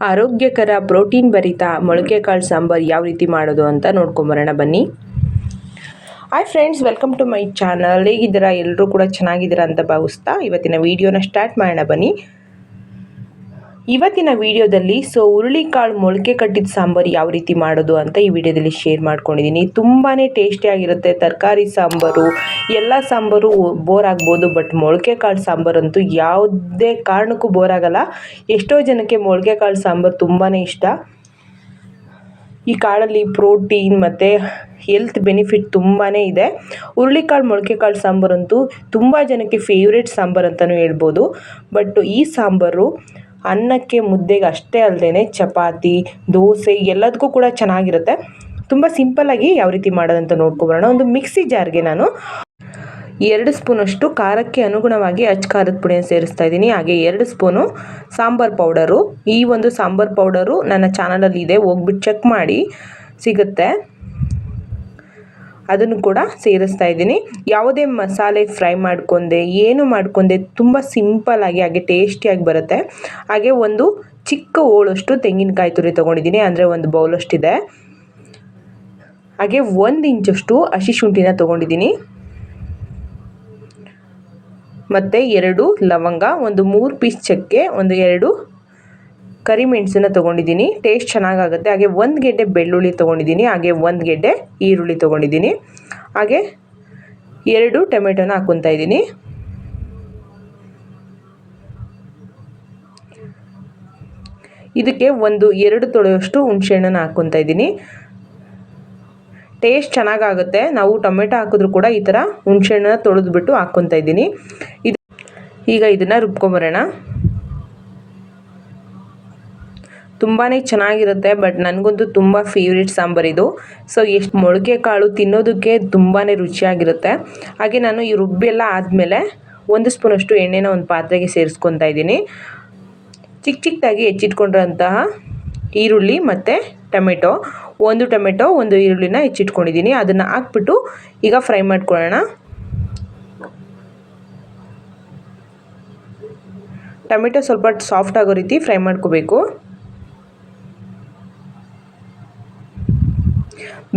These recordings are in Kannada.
ಆರೋಗ್ಯಕರ ಪ್ರೋಟೀನ್ ಭರಿತ ಮೊಳಕೆ ಕಾಳು ಸಾಂಬಾರು ಯಾವ ರೀತಿ ಮಾಡೋದು ಅಂತ ನೋಡ್ಕೊಂಬರೋಣ ಬನ್ನಿ. Hi friends, welcome to my channel. ಹೇಗಿದ್ದೀರಾ? ಎಲ್ಲರೂ ಕೂಡ ಚೆನ್ನಾಗಿದ್ದೀರಾ ಅಂತ ಭಾವಿಸ್ತಾ ಇವತ್ತಿನ ವಿಡಿಯೋನ ಸ್ಟಾರ್ಟ್ ಮಾಡೋಣ ಬನ್ನಿ. ಇವತ್ತಿನ ವಿಡಿಯೋದಲ್ಲಿ ಹುರುಳಿಕಾಳು ಮೊಳಕೆ ಕಟ್ಟಿದ ಸಾಂಬಾರು ಯಾವ ರೀತಿ ಮಾಡೋದು ಅಂತ ಈ ವಿಡಿಯೋದಲ್ಲಿ ಶೇರ್ ಮಾಡ್ಕೊಂಡಿದ್ದೀನಿ. ತುಂಬಾ ಟೇಸ್ಟಿಯಾಗಿರುತ್ತೆ. ತರಕಾರಿ ಸಾಂಬಾರು ಎಲ್ಲ ಸಾಂಬಾರು ಬೋರ್ ಆಗ್ಬೋದು, ಬಟ್ ಮೊಳಕೆ ಕಾಳು ಸಾಂಬಾರು ಅಂತೂ ಯಾವುದೇ ಕಾರಣಕ್ಕೂ ಬೋರ್ ಆಗಲ್ಲ. ಎಷ್ಟೋ ಜನಕ್ಕೆ ಮೊಳಕೆ ಕಾಳು ಸಾಂಬಾರು ತುಂಬಾ ಇಷ್ಟ. ಈ ಕಾಳಲ್ಲಿ ಪ್ರೋಟೀನ್ ಮತ್ತು ಹೆಲ್ತ್ ಬೆನಿಫಿಟ್ ತುಂಬಾ ಇದೆ. ಹುರುಳಿಕಾಳು ಮೊಳಕೆ ಕಾಳು ಸಾಂಬಾರಂತೂ ತುಂಬ ಜನಕ್ಕೆ ಫೇವ್ರೇಟ್ ಸಾಂಬಾರು ಅಂತಲೂ ಹೇಳ್ಬೋದು. ಬಟ್ ಈ ಸಾಂಬಾರು ಅನ್ನಕ್ಕೆ ಮುದ್ದೆಗೆ ಅಷ್ಟೇ ಅಲ್ಲದೆ ಚಪಾತಿ, ದೋಸೆ ಎಲ್ಲದಕ್ಕೂ ಕೂಡ ಚೆನ್ನಾಗಿರುತ್ತೆ. ತುಂಬ ಸಿಂಪಲ್ಲಾಗಿ ಯಾವ ರೀತಿ ಮಾಡೋದಂತ ನೋಡ್ಕೊಬರೋಣ. ಒಂದು ಮಿಕ್ಸಿ ಜಾರ್ಗೆ ನಾನು 2 ಸ್ಪೂನಷ್ಟು ಖಾರಕ್ಕೆ ಅನುಗುಣವಾಗಿ ಅಚ್ಚ ಖಾರದ ಪುಡಿಯನ್ನು ಸೇರಿಸ್ತಾ ಇದ್ದೀನಿ. ಹಾಗೆ 2 ಸ್ಪೂನು ಸಾಂಬಾರು ಪೌಡರು. ಈ ಒಂದು ಸಾಂಬಾರು ಪೌಡರು ನನ್ನ ಚಾನಲಲ್ಲಿ ಇದೆ, ಹೋಗ್ಬಿಟ್ಟು ಚೆಕ್ ಮಾಡಿ, ಸಿಗುತ್ತೆ. ಅದನ್ನು ಕೂಡ ಸೇರಿಸ್ತಾ ಇದ್ದೀನಿ. ಯಾವುದೇ ಮಸಾಲೆ ಫ್ರೈ ಮಾಡ್ಕೊಂಡೆ ಏನು ಮಾಡ್ಕೊಂಡೆ ತುಂಬ ಸಿಂಪಲ್ಲಾಗಿ ಹಾಗೆ ಟೇಸ್ಟಿಯಾಗಿ ಬರುತ್ತೆ. ಹಾಗೆ ಒಂದು ಚಿಕ್ಕ ಹೋಳಷ್ಟು ತೆಂಗಿನಕಾಯಿ ತುರಿ ತೊಗೊಂಡಿದ್ದೀನಿ, ಅಂದರೆ ಒಂದು ಬೌಲಷ್ಟಿದೆ. ಹಾಗೆ 1 ಇಂಚಷ್ಟು ಹಸಿ ಶುಂಠಿನ ತೊಗೊಂಡಿದ್ದೀನಿ, ಮತ್ತು 2 ಲವಂಗ, ಒಂದು 3 ಪೀಸ್ ಚಕ್ಕೆ, ಒಂದು 2 ಕರಿಮೆಣಸನ್ನ ತೊಗೊಂಡಿದ್ದೀನಿ. ಟೇಸ್ಟ್ ಚೆನ್ನಾಗಾಗುತ್ತೆ. ಹಾಗೆ 1 ಗೆಡ್ಡೆ ಬೆಳ್ಳುಳ್ಳಿ ತೊಗೊಂಡಿದ್ದೀನಿ. ಹಾಗೆ 1 ಗೆಡ್ಡೆ ಈರುಳ್ಳಿ ತೊಗೊಂಡಿದ್ದೀನಿ. ಹಾಗೆ 2 ಟೊಮೆಟೊನ ಹಾಕ್ಕೊತಾ ಇದ್ದೀನಿ. ಇದಕ್ಕೆ 2 ತೊಳೆಯಷ್ಟು ಹುಣಸೆಹಣ್ಣನ್ನು ಹಾಕ್ಕೊತಾ ಇದ್ದೀನಿ. ಟೇಸ್ಟ್ ಚೆನ್ನಾಗಾಗುತ್ತೆ. ನಾವು ಟೊಮೆಟೊ ಹಾಕಿದ್ರೂ ಕೂಡ ಈ ಥರ ಹುಣಸೆಹಣ್ಣನ್ನ ತೊಳೆದ್ಬಿಟ್ಟು ಹಾಕ್ಕೊತಾ ಇದ್ದೀನಿ. ಈಗ ಇದನ್ನು ರುಬ್ಕೊಂಬರೋಣ. ತುಂಬಾ ಚೆನ್ನಾಗಿರುತ್ತೆ, ಬಟ್ ನನಗಂತೂ ತುಂಬ ಫೇವ್ರೇಟ್ ಸಾಂಬಾರು ಇದು. ಎಷ್ಟು ಮೊಳಕೆ ಕಾಳು ತಿನ್ನೋದಕ್ಕೆ ತುಂಬಾ ರುಚಿಯಾಗಿರುತ್ತೆ. ಹಾಗೆ ನಾನು ಈ ರುಬ್ಬೆಲ್ಲ ಆದಮೇಲೆ 1 ಸ್ಪೂನಷ್ಟು ಎಣ್ಣೆನ ಒಂದು ಪಾತ್ರೆಗೆ ಸೇರಿಸ್ಕೊತಾ ಇದ್ದೀನಿ. ಚಿಕ್ಕದಾಗಿ ಹೆಚ್ಚಿಟ್ಕೊಂಡಿರೋಂತಹ ಈರುಳ್ಳಿ ಮತ್ತು ಟೊಮೆಟೊ, 1 ಟೊಮೆಟೊ 1 ಈರುಳ್ಳಿನ ಹೆಚ್ಚಿಟ್ಕೊಂಡಿದ್ದೀನಿ. ಅದನ್ನು ಹಾಕ್ಬಿಟ್ಟು ಈಗ ಫ್ರೈ ಮಾಡ್ಕೊಳ್ಳೋಣ. ಟೊಮೆಟೊ ಸ್ವಲ್ಪ ಸಾಫ್ಟ್ ಆಗೋ ರೀತಿ ಫ್ರೈ ಮಾಡ್ಕೋಬೇಕು.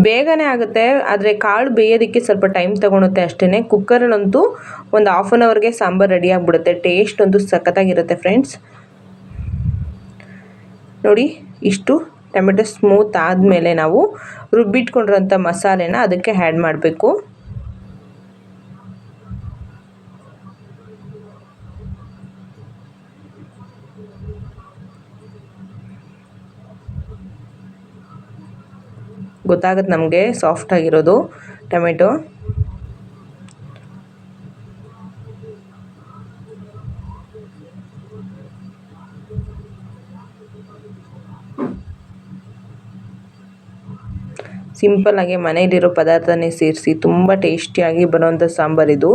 ಬೇಗನೆ ಆಗುತ್ತೆ, ಆದರೆ ಕಾಳು ಬೇಯೋದಕ್ಕೆ ಸ್ವಲ್ಪ ಟೈಮ್ ತೊಗೊಳುತ್ತೆ ಅಷ್ಟೇ. ಕುಕ್ಕರಲ್ಲಂತೂ ಒಂದು ½ ಅನ್ ಅವರ್ಗೆ ಸಾಂಬಾರು ರೆಡಿ ಆಗಿಬಿಡುತ್ತೆ. ಟೇಸ್ಟ್ ಅಂತೂ ಸಖತ್ತಾಗಿರುತ್ತೆ ಫ್ರೆಂಡ್ಸ್. ನೋಡಿ, ಇಷ್ಟು ಟೊಮೆಟೊ ಸ್ಮೂತ್ ಆದಮೇಲೆ ನಾವು ರುಬ್ಬಿಟ್ಕೊಂಡಿರೋಂಥ ಮಸಾಲೆನ ಅದಕ್ಕೆ ಆ್ಯಡ್ ಮಾಡಬೇಕು. ಗೊತ್ತಾಗುತ್ತೆ ನಮಗೆ ಸಾಫ್ಟ್ ಆಗಿರೋದು ಟೊಮೆಟೊ. ಸಿಂಪಲ್ಲಾಗಿ ಮನೆಯಲ್ಲಿರೋ ಪದಾರ್ಥನೇ ಸೇರಿಸಿ ತುಂಬ ಟೇಸ್ಟಿಯಾಗಿ ಬರೋವಂಥ ಸಾಂಬಾರು ಇದು.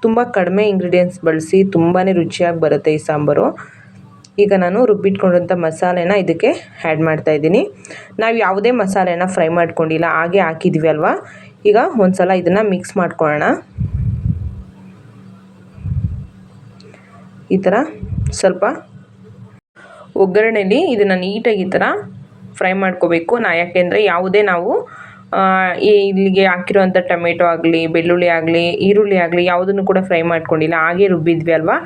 ತುಂಬ ಕಡಿಮೆ ಇಂಗ್ರೀಡಿಯೆಂಟ್ಸ್ ಬಳಸಿ ತುಂಬಾ ರುಚಿಯಾಗಿ ಬರುತ್ತೆ ಈ ಸಾಂಬಾರು. ಈಗ ನಾನು ರುಬ್ಬಿಟ್ಕೊಂಡಂಥ ಮಸಾಲೆನ ಇದಕ್ಕೆ ಆ್ಯಡ್ ಮಾಡ್ತಾಯಿದ್ದೀನಿ. ನಾವು ಯಾವುದೇ ಮಸಾಲೆನ ಫ್ರೈ ಮಾಡ್ಕೊಂಡಿಲ್ಲ, ಹಾಗೆ ಹಾಕಿದ್ವಿ ಅಲ್ವಾ. ಈಗ ಒಂದು ಸಲ ಇದನ್ನು ಮಿಕ್ಸ್ ಮಾಡ್ಕೊಳ್ಳೋಣ. ಈ ಥರ ಸ್ವಲ್ಪ ಒಗ್ಗರಣೆಯಲ್ಲಿ ಇದನ್ನು ನೀಟಾಗಿ ಈ ಥರ ಫ್ರೈ ಮಾಡ್ಕೋಬೇಕು. ಯಾಕೆಂದರೆ ಯಾವುದೇ ನಾವು ಇಲ್ಲಿಗೆ ಹಾಕಿರೋವಂಥ ಟೊಮೆಟೊ ಆಗಲಿ, ಬೆಳ್ಳುಳ್ಳಿ ಆಗಲಿ, ಈರುಳ್ಳಿ ಆಗಲಿ ಯಾವುದನ್ನು ಕೂಡ ಫ್ರೈ ಮಾಡ್ಕೊಂಡಿಲ್ಲ, ಹಾಗೆ ರುಬ್ಬಿದ್ವಿ ಅಲ್ವಾ.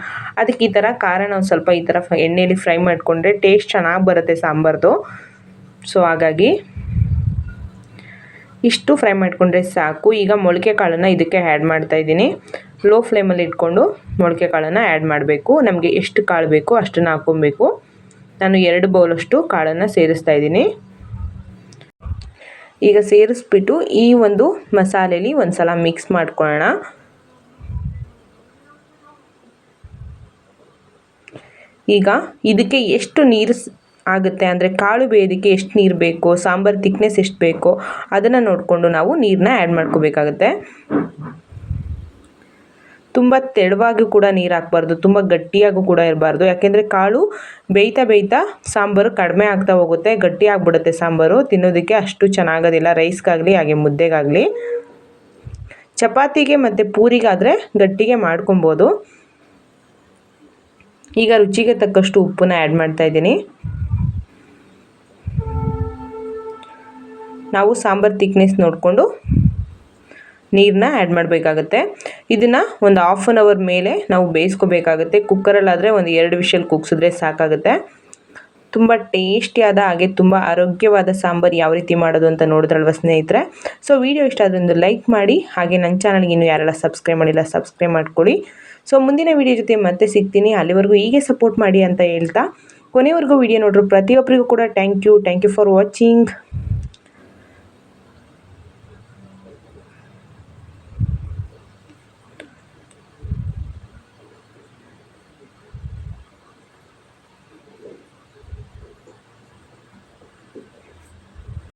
ಅದಕ್ಕೆ ಈ ಥರ ಖಾರ ನಾವು ಸ್ವಲ್ಪ ಈ ಥರ ಎಣ್ಣೆಯಲ್ಲಿ ಫ್ರೈ ಮಾಡಿಕೊಂಡ್ರೆ ಟೇಸ್ಟ್ ಚೆನ್ನಾಗಿ ಬರುತ್ತೆ ಸಾಂಬಾರ್ದು. ಹಾಗಾಗಿ ಇಷ್ಟು ಫ್ರೈ ಮಾಡಿಕೊಂಡ್ರೆ ಸಾಕು. ಈಗ ಮೊಳಕೆ ಕಾಳನ್ನು ಇದಕ್ಕೆ ಆ್ಯಡ್ ಮಾಡ್ತಾಯಿದ್ದೀನಿ. ಲೋ ಫ್ಲೇಮಲ್ಲಿ ಇಟ್ಕೊಂಡು ಮೊಳಕೆ ಕಾಳನ್ನು ಆ್ಯಡ್ ಮಾಡಬೇಕು. ನಮಗೆ ಎಷ್ಟು ಕಾಳು ಬೇಕೋ ಅಷ್ಟನ್ನು ಹಾಕ್ಕೊಬೇಕು. ನಾನು 2 ಬೌಲಷ್ಟು ಕಾಳನ್ನು ಸೇರಿಸ್ತಾ ಇದ್ದೀನಿ. ಈಗ ಸೇರಿಸ್ಬಿಟ್ಟು ಈ ಒಂದು ಮಸಾಲೆಯಲ್ಲಿ ಒಂದು ಸಲ ಮಿಕ್ಸ್ ಮಾಡ್ಕೊಳ್ಳೋಣ. ಈಗ ಇದಕ್ಕೆ ಎಷ್ಟು ನೀರು ಆಗುತ್ತೆ, ಅಂದರೆ ಕಾಳು ಬೇಯೋದಕ್ಕೆ ಎಷ್ಟು ನೀರು ಬೇಕೋ, ಸಾಂಬಾರು ತಿಕ್ನೆಸ್ ಎಷ್ಟು ಬೇಕೋ ಅದನ್ನು ನೋಡಿಕೊಂಡು ನಾವು ನೀರನ್ನ ಆ್ಯಡ್ ಮಾಡ್ಕೋಬೇಕಾಗುತ್ತೆ. ತುಂಬ ತೆಳುವಾಗಿ ಕೂಡ ನೀರು ಹಾಕಬಾರ್ದು, ತುಂಬ ಗಟ್ಟಿಯಾಗೂ ಕೂಡ ಇರಬಾರ್ದು. ಯಾಕೆಂದರೆ ಕಾಳು ಬೇಯ್ತಾ ಸಾಂಬಾರು ಕಡಿಮೆ ಆಗ್ತಾ ಹೋಗುತ್ತೆ, ಗಟ್ಟಿ ಆಗಿಬಿಡುತ್ತೆ ಸಾಂಬಾರು. ತಿನ್ನೋದಕ್ಕೆ ಅಷ್ಟು ಚೆನ್ನಾಗೋದಿಲ್ಲ, ರೈಸ್ಗಾಗಲಿ ಹಾಗೆ ಮುದ್ದೆಗಾಗಲಿ. ಚಪಾತಿಗೆ ಮತ್ತು ಪೂರಿಗಾದರೆ ಗಟ್ಟಿಗೆ ಮಾಡ್ಕೊಬೋದು. ಈಗ ರುಚಿಗೆ ತಕ್ಕಷ್ಟು ಉಪ್ಪನ್ನ ಆ್ಯಡ್ ಮಾಡ್ತಾಯಿದ್ದೀನಿ. ನಾವು ಸಾಂಬಾರು ತಿಕ್ನೆಸ್ ನೋಡಿಕೊಂಡು ನೀರನ್ನ ಆ್ಯಡ್ ಮಾಡಬೇಕಾಗುತ್ತೆ. ಇದನ್ನು ಒಂದು 1/2 ಅವರ್ ಮೇಲೆ ನಾವು ಬೇಯಿಸ್ಕೋಬೇಕಾಗುತ್ತೆ. ಕುಕ್ಕರಲ್ಲಾದರೆ ಒಂದು 2 ವಿಷಲ್ ಕೂಗಿಸಿದ್ರೆ ಸಾಕಾಗುತ್ತೆ. ತುಂಬ ಟೇಸ್ಟಿಯಾದ ಹಾಗೆ ತುಂಬ ಆರೋಗ್ಯವಾದ ಸಾಂಬಾರು ಯಾವ ರೀತಿ ಮಾಡೋದು ಅಂತ ನೋಡಿದ್ರಲ್ವ ಸ್ನೇಹಿತರೆ. ಸೊ ವಿಡಿಯೋ ಇಷ್ಟ ಆದರೆ ಒಂದು ಲೈಕ್ ಮಾಡಿ, ಹಾಗೆ ನನ್ನ ಚಾನಲ್ಗೆ ಇನ್ನೂ ಯಾರೆಲ್ಲ ಸಬ್ಸ್ಕ್ರೈಬ್ ಮಾಡಿಲ್ಲ ಸಬ್ಸ್ಕ್ರೈಬ್ ಮಾಡ್ಕೊಳ್ಳಿ. ಸೊ ಮುಂದಿನ ವಿಡಿಯೋ ಜೊತೆ ಮತ್ತೆ ಸಿಗ್ತೀನಿ. ಅಲ್ಲಿವರೆಗೂ ಹೀಗೆ ಸಪೋರ್ಟ್ ಮಾಡಿ ಅಂತ ಹೇಳ್ತಾ ಕೊನೆವರೆಗೂ ವಿಡಿಯೋ ನೋಡ್ರು ಪ್ರತಿಯೊಬ್ಬರಿಗೂ ಕೂಡ ಥ್ಯಾಂಕ್ ಯು ಫಾರ್ ವಾಚಿಂಗ್.